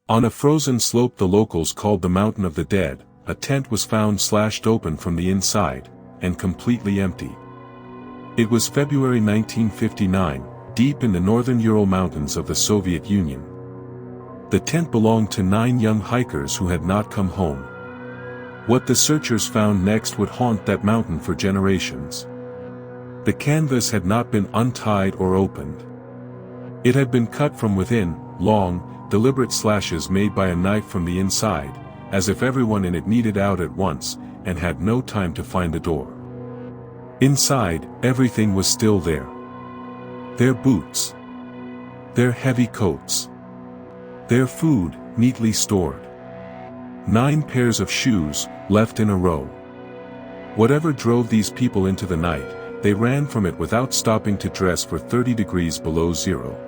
On a frozen slope the locals called the Mountain of the Dead, a tent was found slashed open from the inside, and completely empty. It was February 1959, deep in the northern Ural Mountains of the Soviet Union. The tent belonged to 9 young hikers who had not come home. What the searchers found next would haunt that mountain for generations. The canvas had not been untied or opened. It had been cut from within, long, deliberate slashes made by a knife from the inside, as if everyone in it needed out at once, and had no time to find the door. Inside, everything was still there. Their boots. Their heavy coats. Their food, neatly stored. 9 pairs of shoes, left in a row. Whatever drove these people into the night, they ran from it without stopping to dress for 30 degrees below zero.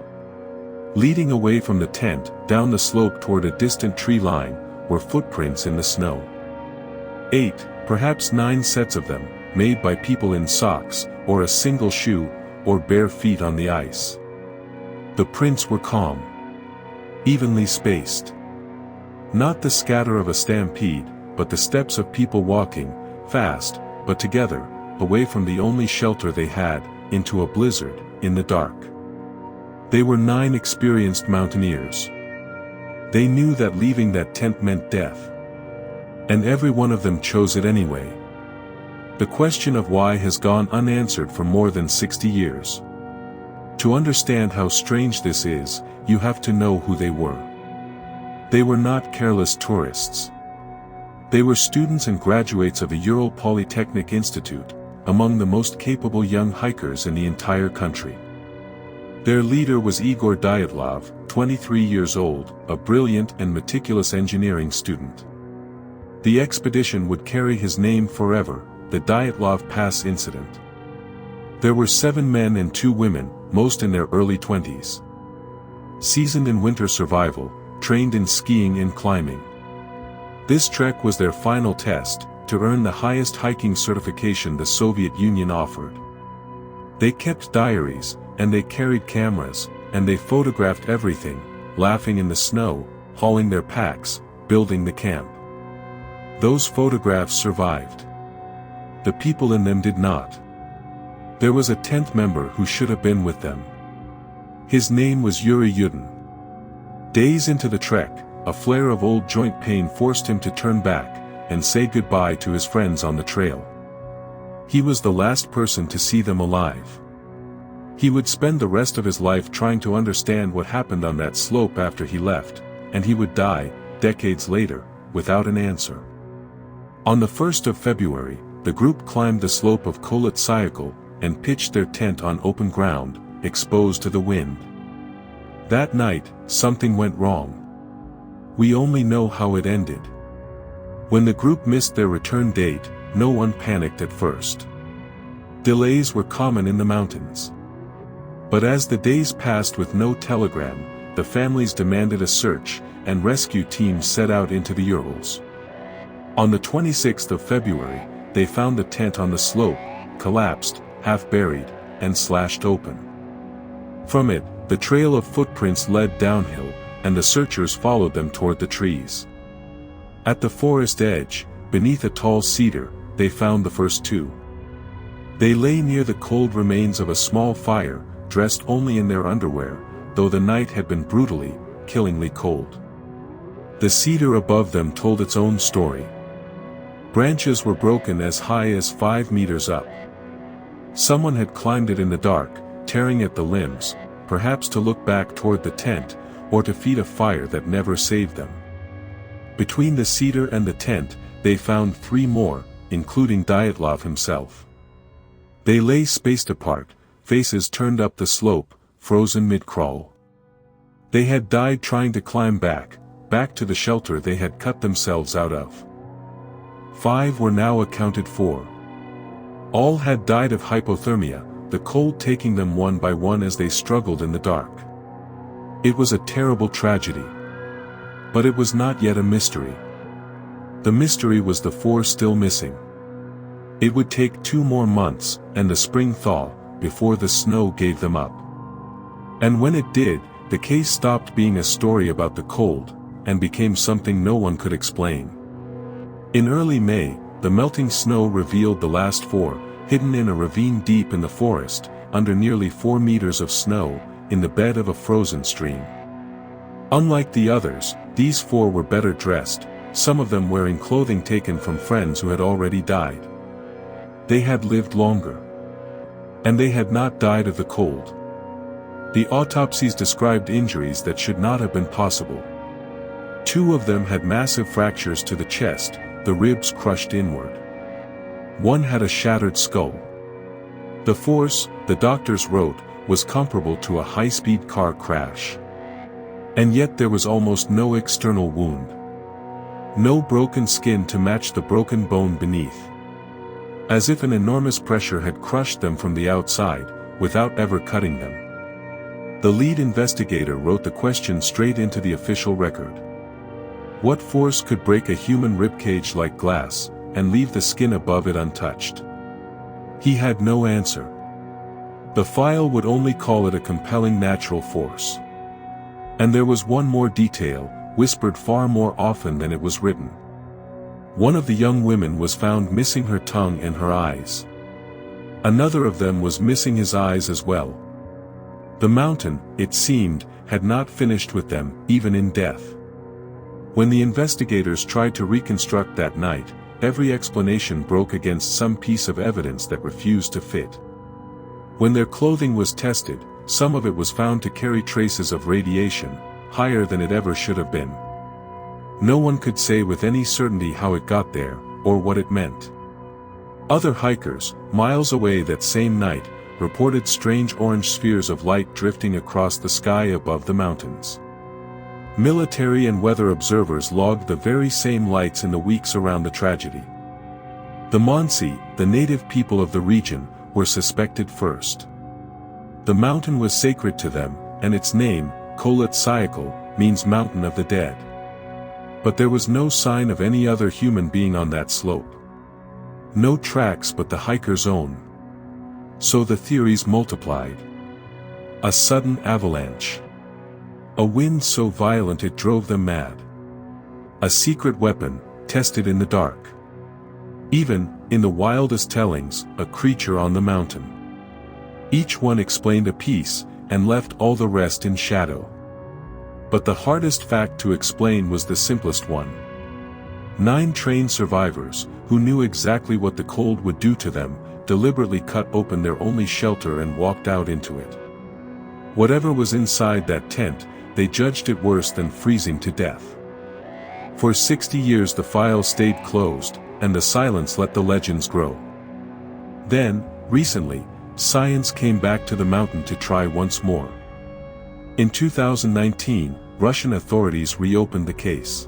Leading away from the tent, down the slope toward a distant tree line, were footprints in the snow. 8, perhaps 9 sets of them, made by people in socks, or a single shoe, or bare feet on the ice. The prints were calm. Evenly spaced. Not the scatter of a stampede, but the steps of people walking, fast, but together, away from the only shelter they had, into a blizzard, in the dark. They were 9 experienced mountaineers. They knew that leaving that tent meant death. And every one of them chose it anyway. The question of why has gone unanswered for more than 60 years. To understand how strange this is, you have to know who they were. They were not careless tourists. They were students and graduates of a Ural Polytechnic Institute, among the most capable young hikers in the entire country. Their leader was Igor Dyatlov, 23 years old, a brilliant and meticulous engineering student. The expedition would carry his name forever, the Dyatlov Pass incident. There were 7 men and 2 women, most in their early 20s. Seasoned in winter survival, trained in skiing and climbing. This trek was their final test, to earn the highest hiking certification the Soviet Union offered. They kept diaries, and they carried cameras, and they photographed everything, laughing in the snow, hauling their packs, building the camp. Those photographs survived. The people in them did not. There was a 10th member who should have been with them. His name was Yuri Yudin. Days into the trek, a flare of old joint pain forced him to turn back, and say goodbye to his friends on the trail. He was the last person to see them alive. He would spend the rest of his life trying to understand what happened on that slope after he left, and he would die, decades later, without an answer. On the 1st of February, the group climbed the slope of Kholat Syakhl, and pitched their tent on open ground, exposed to the wind. That night, something went wrong. We only know how it ended. When the group missed their return date, no one panicked at first. Delays were common in the mountains. But as the days passed with no telegram, the families demanded a search, and rescue teams set out into the Urals. On the 26th of February, they found the tent on the slope, collapsed, half buried, and slashed open. From it, the trail of footprints led downhill, and the searchers followed them toward the trees. At the forest edge, beneath a tall cedar, they found the first 2. They lay near the cold remains of a small fire, dressed only in their underwear, though the night had been brutally, killingly cold. The cedar above them told its own story. Branches were broken as high as 5 meters up. Someone had climbed it in the dark, tearing at the limbs, perhaps to look back toward the tent, or to feed a fire that never saved them. Between the cedar and the tent, they found 3 more, including Dyatlov himself. They lay spaced apart, faces turned up the slope, frozen mid-crawl. They had died trying to climb back to the shelter they had cut themselves out of. 5 were now accounted for. All had died of hypothermia, the cold taking them one by one as they struggled in the dark. It was a terrible tragedy. But it was not yet a mystery. The mystery was the 4 still missing. It would take 2 more months, and the spring thaw, before the snow gave them up. And when it did, the case stopped being a story about the cold, and became something no one could explain. In early May, the melting snow revealed the last four, hidden in a ravine deep in the forest, under nearly 4 meters of snow, in the bed of a frozen stream. Unlike the others, these four were better dressed, some of them wearing clothing taken from friends who had already died. They had lived longer. And they had not died of the cold. The autopsies described injuries that should not have been possible. 2 of them had massive fractures to the chest, the ribs crushed inward. 1 had a shattered skull. The force, the doctors wrote, was comparable to a high-speed car crash. And yet there was almost no external wound. No broken skin to match the broken bone beneath. As if an enormous pressure had crushed them from the outside, without ever cutting them. The lead investigator wrote the question straight into the official record. What force could break a human ribcage like glass, and leave the skin above it untouched? He had no answer. The file would only call it a compelling natural force. And there was one more detail, whispered far more often than it was written. One of the young women was found missing her tongue and her eyes. Another of them was missing his eyes as well. The mountain, it seemed, had not finished with them, even in death. When the investigators tried to reconstruct that night, every explanation broke against some piece of evidence that refused to fit. When their clothing was tested, some of it was found to carry traces of radiation, higher than it ever should have been. No one could say with any certainty how it got there, or what it meant. Other hikers, miles away that same night, reported strange orange spheres of light drifting across the sky above the mountains. Military and weather observers logged the very same lights in the weeks around the tragedy. The Mansi, the native people of the region, were suspected first. The mountain was sacred to them, and its name, Kholat Syakhl, means mountain of the dead. But there was no sign of any other human being on that slope. No tracks but the hiker's own. So the theories multiplied. A sudden avalanche. A wind so violent it drove them mad. A secret weapon, tested in the dark. Even, in the wildest tellings, a creature on the mountain. Each one explained a piece, and left all the rest in shadow. But the hardest fact to explain was the simplest one. 9 trained survivors, who knew exactly what the cold would do to them, deliberately cut open their only shelter and walked out into it. Whatever was inside that tent, they judged it worse than freezing to death. For 60 years the file stayed closed, and the silence let the legends grow. Then, recently, science came back to the mountain to try once more. In 2019, Russian authorities reopened the case.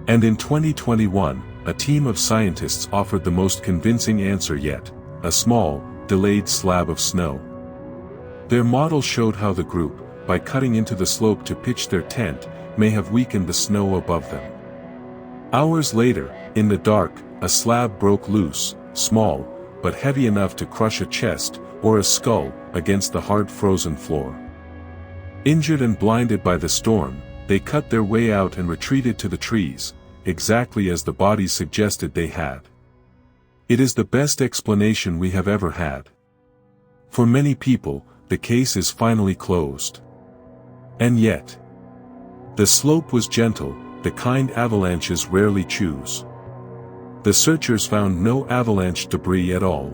And in 2021, a team of scientists offered the most convincing answer yet, a small, delayed slab of snow. Their model showed how the group, by cutting into the slope to pitch their tent, may have weakened the snow above them. Hours later, in the dark, a slab broke loose, small, but heavy enough to crush a chest, or a skull, against the hard frozen floor. Injured and blinded by the storm, they cut their way out and retreated to the trees, exactly as the bodies suggested they had. It is the best explanation we have ever had. For many people, the case is finally closed. And yet, the slope was gentle, the kind avalanches rarely choose. The searchers found no avalanche debris at all.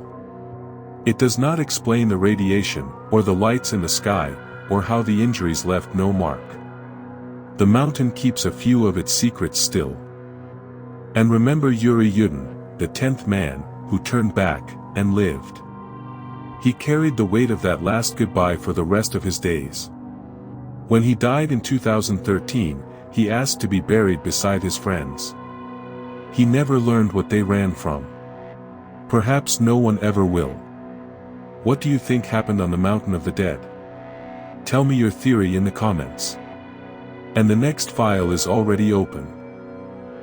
It does not explain the radiation, or the lights in the sky, or how the injuries left no mark. The mountain keeps a few of its secrets still. And remember Yuri Yudin, the 10th man, who turned back, and lived. He carried the weight of that last goodbye for the rest of his days. When he died in 2013, he asked to be buried beside his friends. He never learned what they ran from. Perhaps no one ever will. What do you think happened on the Mountain of the Dead? Tell me your theory in the comments. And the next file is already open.